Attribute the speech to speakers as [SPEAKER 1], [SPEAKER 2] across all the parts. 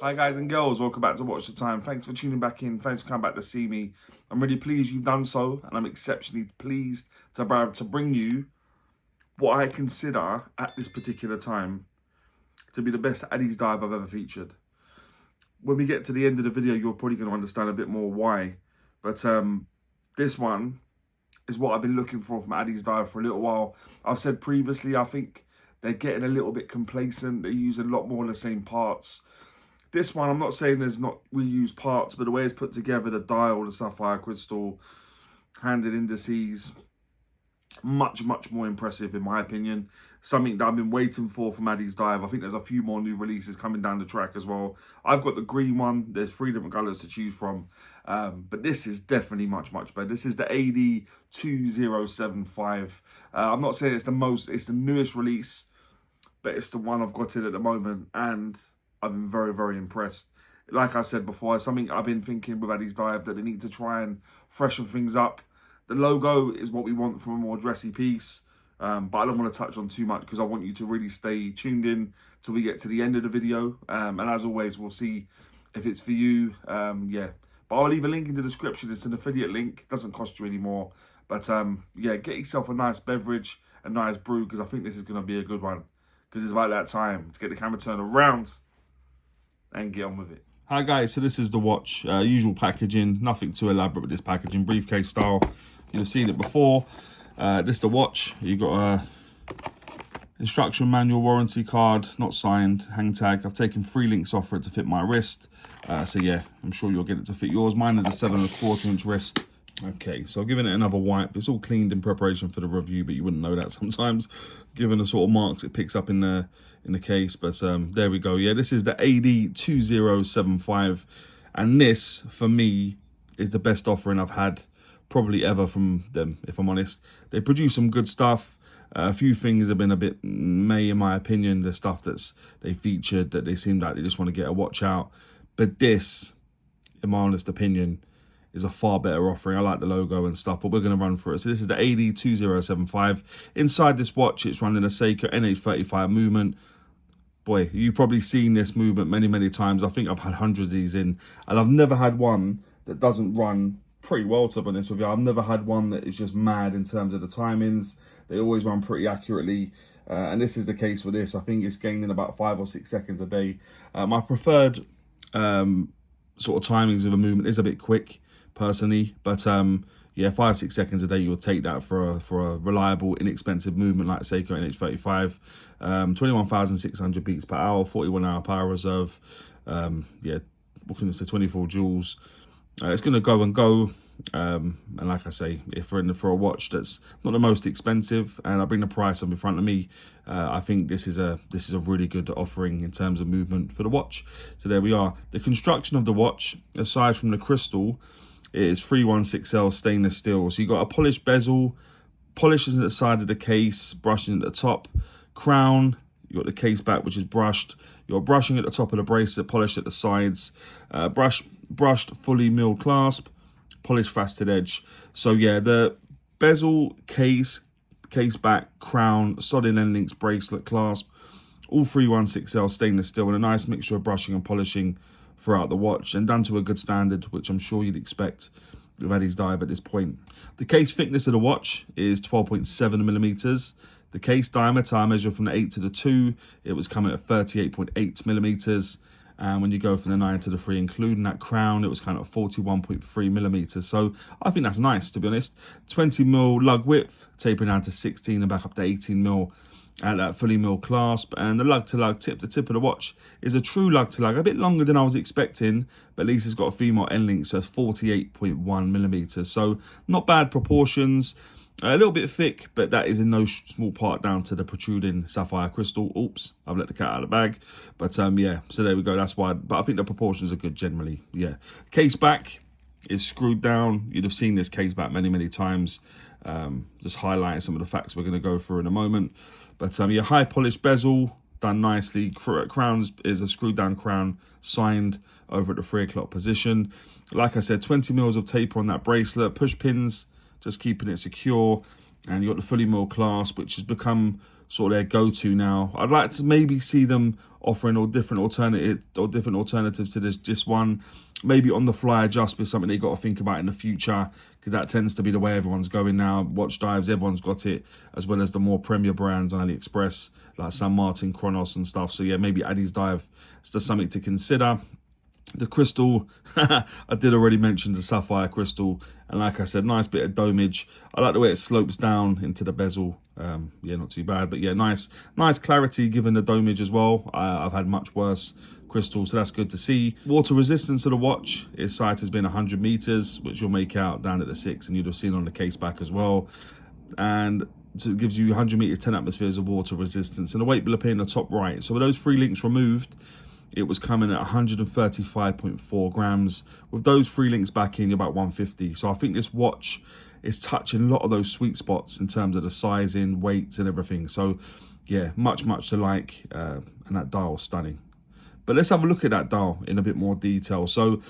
[SPEAKER 1] Hi guys and girls, welcome back to Watch the Time. Thanks for tuning back in, thanks for coming back to see me. I'm really pleased you've done so, and I'm exceptionally pleased to be able to bring you what I consider at this particular time to be the best Addiesdive I've ever featured. When we get to the end of the video, you're probably going to understand a bit more why. But this one is what I've been looking for from Addiesdive for a little while. I've said previously, I think they're getting a little bit complacent. They use a lot more of the same parts. This one, I'm not saying there's not reused parts, but the way it's put together, the dial, the sapphire crystal, handed indices, much more impressive in my opinion. Something that I've been waiting for from Addiesdive. I think there's a few more new releases coming down the track as well. I've got the green one. There's 3 different colors to choose from. But this is definitely much better. This is the AD2075. I'm not saying it's the newest release, but it's the one I've got in at the moment. And I've been very impressed. Like I said before, something I've been thinking with Addiesdive that they need to try and freshen things up. The logo is what we want from a more dressy piece, but I don't want to touch on too much because I want you to really stay tuned in till we get to the end of the video. And as always, we'll see if it's for you. Yeah, but I'll leave a link in the description. It's an affiliate link. It doesn't cost you any more. But yeah, get yourself a nice beverage, a nice brew, because I think this is going to be a good one. Because it's about that time to get the camera turned around and get on with it. Hi guys, so this is the watch, usual packaging, nothing too elaborate with this packaging, briefcase style. You've seen it before. This is the watch. You've got a instruction manual, warranty card, not signed, hang tag. I've taken 3 links off for it to fit my wrist. So yeah, I'm sure you'll get it to fit yours. Mine is a 7¼ inch wrist. Okay, so I've given it another wipe. It's all cleaned in preparation for the review, but you wouldn't know that sometimes, given the sort of marks it picks up in the case. But there we go. Yeah, this is the AD2075, and this for me is the best offering I've had probably ever from them, if I'm honest. They produce some good stuff. A few things have been a bit meh in my opinion. The stuff that's they featured that they seem like they just want to get a watch out, but this, in my honest opinion, is a far better offering. I like the logo and stuff, but we're going to run through it. So this is the AD2075. Inside this watch, it's running a Seiko NH35 movement. Boy, you've probably seen this movement many times. I think I've had hundreds of these in, and I've never had one that doesn't run pretty well, to be honest with you. I've never had one that is just mad in terms of the timings. They always run pretty accurately. And this is the case with this. I think it's gaining about 5 or 6 seconds a day. My preferred sort of timings of a movement is a bit quick, personally, but yeah, 5-6 seconds a day, you'll take that for a reliable, inexpensive movement like Seiko NH35. 21,600 beats per hour, 41-hour power reserve. Yeah, what can I say, 24 joules. It's going to go and go, and like I say, if we're in for a watch that's not the most expensive, and I bring the price up in front of me, I think this is a really good offering in terms of movement for the watch. So there we are. The construction of the watch, aside from the crystal, is 316L stainless steel. So you got a polished bezel, polishes at the side of the case, brushing at the top, crown. You got the case back, which is brushed. You're brushing at the top of the bracelet, polished at the sides, brushed fully milled clasp, polished faceted edge. So yeah, the bezel, case back, crown, solid end links, bracelet, clasp, all 316L stainless steel, and a nice mixture of brushing and polishing throughout the watch, and done to a good standard, which I'm sure you'd expect with Addiesdive at this point. The case thickness of the watch is 12.7 millimeters. The case diameter, I measured from the 8 to the 2, it was coming at 38.8 millimeters. And when you go from the 9 to the 3, including that crown, it was kind of 41.3 millimeters. So I think that's nice, to be honest. 20 mil lug width, tapering down to 16 and back up to 18 mil at that fully milled clasp. And the lug to lug tip, the tip of the watch, is a true lug to lug, a bit longer than I was expecting, but at least it's got a female end link, so it's 48.1 millimeters. So not bad proportions. A little bit thick, but that is in no small part down to the protruding sapphire crystal. Oops, I've let the cat out of the bag. But yeah, so there we go. That's why. But I think the proportions are good generally. Yeah. Case back is screwed down. You'd have seen this case back many times. Just highlighting some of the facts we're going to go through in a moment. But yeah, high polished bezel, done nicely. Crown is a screwed down crown, signed over at the 3 o'clock position. Like I said, 20 mils of taper on that bracelet. Push pins, just keeping it secure. And you got the fully milled clasp, which has become sort of their go-to now. I'd like to maybe see them offering different alternatives to this one. Maybe on the fly adjust is something they got to think about in the future, because that tends to be the way everyone's going now. Watch dives, everyone's got it, as well as the more premier brands on AliExpress like San Martin, Chronos and stuff. So yeah, maybe Addiesdive is just something to consider. The crystal, I did already mention the sapphire crystal, and like I said, nice bit of domage. I like the way it slopes down into the bezel. Yeah, not too bad, but yeah, nice clarity given the domage as well. I've had much worse crystal, so that's good to see. Water resistance of the watch, its sight has been 100 meters, which you'll make out down at the 6, and you'd have seen on the case back as well. And so it gives you 100 meters, 10 atmospheres of water resistance, and the weight will appear in the top right. So with those 3 links removed, it was coming at 135.4 grams. With those 3 links back in, you're about 150. So I think this watch is touching a lot of those sweet spots in terms of the sizing, weights and everything. So yeah, much to like, and that dial stunning. But let's have a look at that dial in a bit more detail. So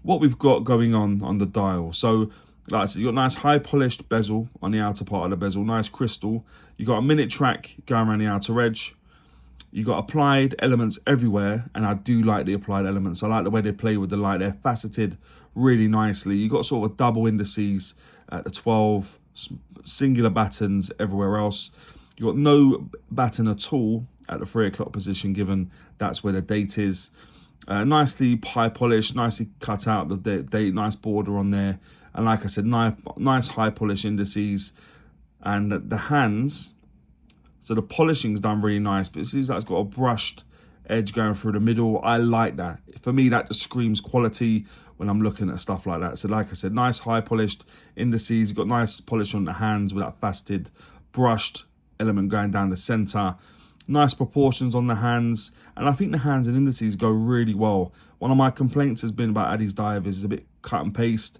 [SPEAKER 1] what we've got going on the dial. So like I said, you've got nice high polished bezel on the outer part of the bezel, nice crystal. You've got a minute track going around the outer edge. You got applied elements everywhere, and I do like the applied elements. I like the way they play with the light. They're faceted really nicely. You got sort of double indices at the 12, singular battens everywhere else. You got no batten at all at the 3 o'clock position, given that's where the date is. Nicely high polished, nicely cut out the date, nice border on there. And like I said, nice high polish indices. And the hands, so the polishing's done really nice, but it seems like it's got a brushed edge going through the middle. I like that. For me, that just screams quality when I'm looking at stuff like that. So like I said, nice high polished indices. You've got nice polish on the hands with that faceted brushed element going down the center. Nice proportions on the hands. And I think the hands and indices go really well. One of my complaints has been about Addiesdive is a bit cut and paste.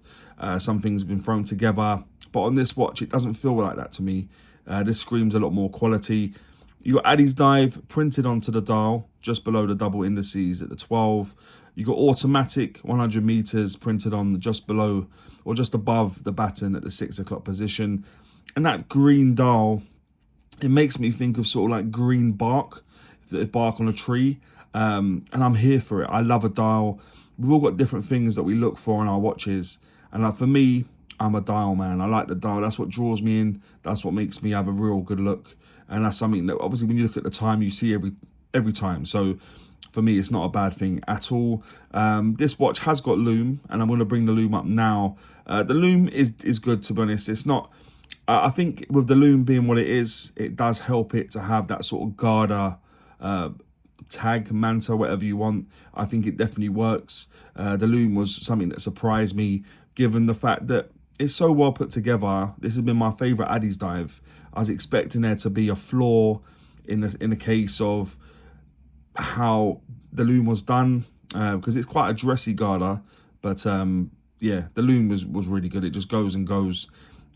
[SPEAKER 1] Some things have been thrown together. But on this watch, it doesn't feel like that to me. This screams a lot more quality. You got Addiesdive printed onto the dial, just below the double indices at the 12. You got automatic 100 meters printed on just below or just above the batten at the 6 o'clock position. And that green dial, it makes me think of sort of like green bark, bark on a tree. And I'm here for it. I love a dial. We've all got different things that we look for in our watches. And like for me, I'm a dial man. I like the dial. That's what draws me in. That's what makes me have a real good look. And that's something that obviously when you look at the time, you see every time. So for me, it's not a bad thing at all. This watch has got lume, and I'm going to bring the lume up now. The lume is good, to be honest. It's not, I think with the lume being what it is, it does help it to have that sort of Garda tag, manta, whatever you want. I think it definitely works. The lume was something that surprised me, given the fact that it's so well put together. This has been my favorite Addiesdive. I was expecting there to be a flaw in the case of how the lume was done, because it's quite a dressy Garda. But yeah, the lume was really good. It just goes and goes,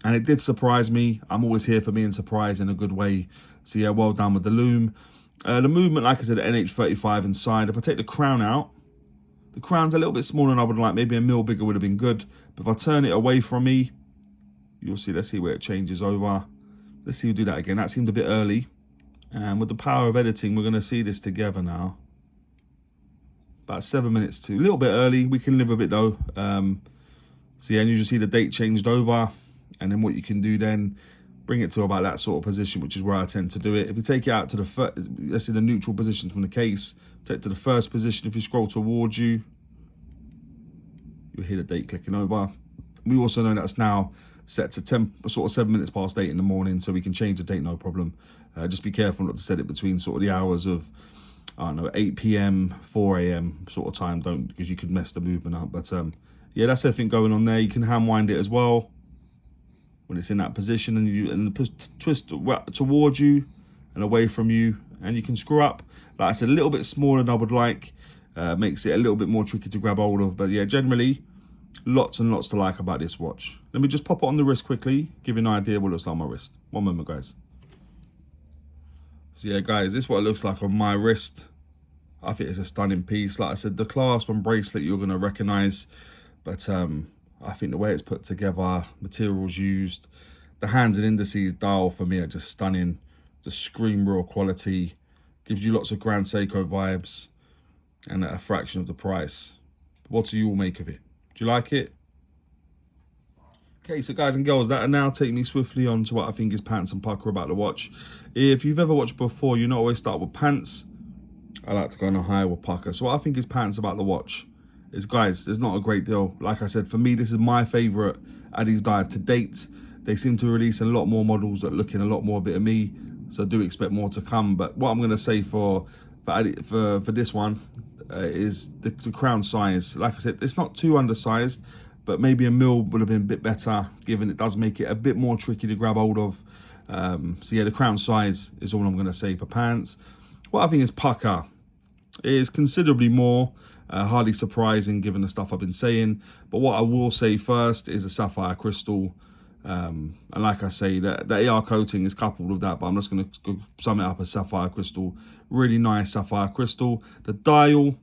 [SPEAKER 1] and it did surprise me. I'm always here for being surprised in a good way. So yeah, well done with the lume. The movement, like I said, NH35 inside. If I take the crown out, the crown's a little bit smaller than I would like. Maybe a mil bigger would have been good. But if I turn it away from me, you'll see, let's see where it changes over. Let's see, we'll do that again. That seemed a bit early. And with the power of editing, we're going to see this together now. About 7 minutes to, a little bit early. We can live with it though. So yeah, and you just see the date changed over. And then what you can do then, bring it to about that sort of position, which is where I tend to do it. If you take it out to the first, let's say the neutral position from the case, take it to the first position. If you scroll towards you, you'll hear the date clicking over. We also know that's now set to sort of 7 minutes past 8 in the morning, so we can change the date, no problem. Just be careful not to set it between sort of the hours of, I don't know, 8 p.m, 4 a.m. sort of time, because you could mess the movement up. But yeah, that's everything going on there. You can hand wind it as well when it's in that position, and twist towards you and away from you, and you can screw up. Like I said, a little bit smaller than I would like, makes it a little bit more tricky to grab hold of. But yeah, generally, lots and lots to like about this watch. Let me just pop it on the wrist quickly, give you an idea what it looks like on my wrist. One moment, guys. So yeah, guys, this is what it looks like on my wrist. I think it's a stunning piece. Like I said, the clasp and bracelet you're going to recognize, but I think the way it's put together, materials used, The hands and indices dial for me are just stunning. The scream real quality. Gives you lots of Grand Seiko vibes. And at a fraction of the price. What do you all make of it? Do you like it? Okay, so guys and girls, that now take me swiftly on to what I think is pants and pucker about the watch. If you've ever watched before, you know I always start with pants. I like to go on a high with pucker. So what I think is pants about the watch is, guys, there's not a great deal. Like I said, for me, this is my favourite Addiesdive to date. They seem to release a lot more models that look in a lot more a bit of me. So I do expect more to come. But what I'm going to say for this one is the crown size. Like I said, it's not too undersized, but maybe a mil would have been a bit better, given it does make it a bit more tricky to grab hold of. So yeah, the crown size is all I'm going to say for pants. What I think is pucker is considerably more, hardly surprising given the stuff I've been saying. But what I will say first is a sapphire crystal. And like I say, the AR coating is coupled with that, but I'm just going to sum it up as sapphire crystal. Really nice sapphire crystal. The dial,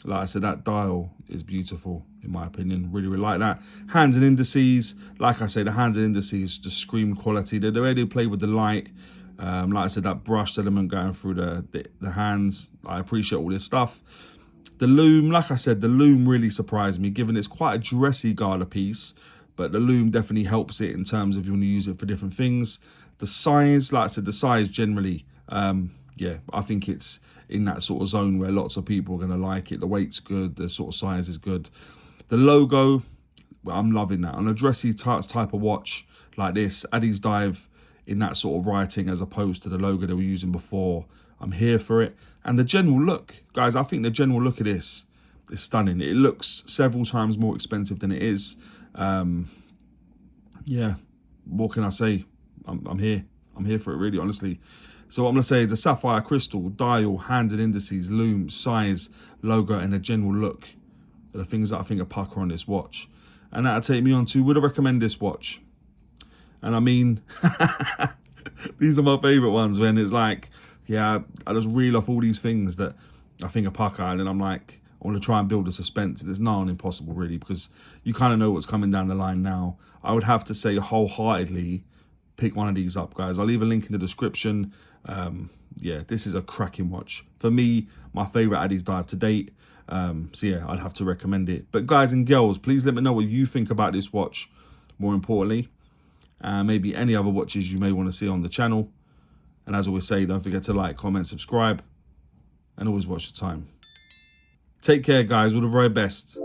[SPEAKER 1] like I said, that dial is beautiful in my opinion. Really, really like that. Hands and indices, like I say, the hands and indices just scream quality. The way they play with the light, like I said, that brushed element going through the hands. I appreciate all this stuff. The loom, like I said, the loom really surprised me, given it's quite a dressy Gala piece. But the loom definitely helps it in terms of you want to use it for different things. The size, like I said, the size generally, yeah, I think it's in that sort of zone where lots of people are going to like it. The weight's good, the sort of size is good. The logo, well, I'm loving that. On a dressy type of watch like this, Addiesdive in that sort of writing as opposed to the logo they were using before, I'm here for it. And the general look, guys, I think the general look of this is stunning. It looks several times more expensive than it is. Yeah, what can I say? I'm here. I'm here for it, really, honestly. So what I'm going to say is the sapphire crystal, dial, hand and indices, loom, size, logo, and the general look are the things that I think are pucker on this watch. And that'll take me on to, would I recommend this watch? And I mean, these are my favourite ones when it's like, yeah, I just reel off all these things that I think are pucker, and then I'm like, I want to try and build a suspense. There's no one impossible, really, because you kind of know what's coming down the line now. I would have to say wholeheartedly pick one of these up, guys. I'll leave a link in the description. Yeah, this is a cracking watch. For me, my favourite Addiesdive to date. So yeah, I'd have to recommend it. But guys and girls, please let me know what you think about this watch, more importantly. Maybe any other watches you may want to see on the channel. And as I always say, don't forget to like, comment, subscribe, and always watch the time. Take care, guys. All the very best.